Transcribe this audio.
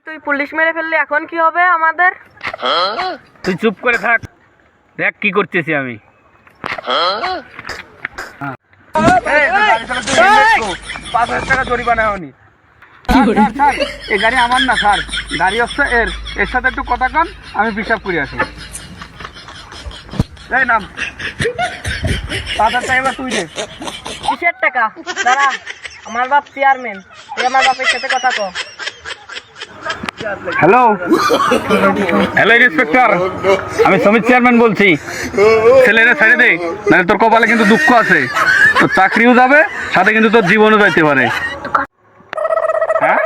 তুই পুলিশ মেরে ফেললি, এখন কি হবে আমাদের? তুই চুপ করে থাক, দেখ কি করতেছি আমি। 5,000 টাকা জরিমানা হয়নি। এই গাড়ি আমার না স্যার, গাড়ি হচ্ছে এর সাথে একটু কথা কন, আমি হিসাব করে আসি। এই নাম 5,000 টাকা এবার তুই দে। কিসের টাকা? দাঁড়া, আমার বাপ চেয়ারম্যান, তুই আমার বাপের সাথে কথা কো। হ্যালো হ্যালো ইন্সপেক্টর, আমি সমিত চেয়ারম্যান বলছি। ছেলেরা ছেড়ে দে, নাহলে তোর কপালে কিন্তু দুঃখ আছে, তোর চাকরিও যাবে, সাথে কিন্তু তোর জীবনও যাইতে পারে। হ্যাঁ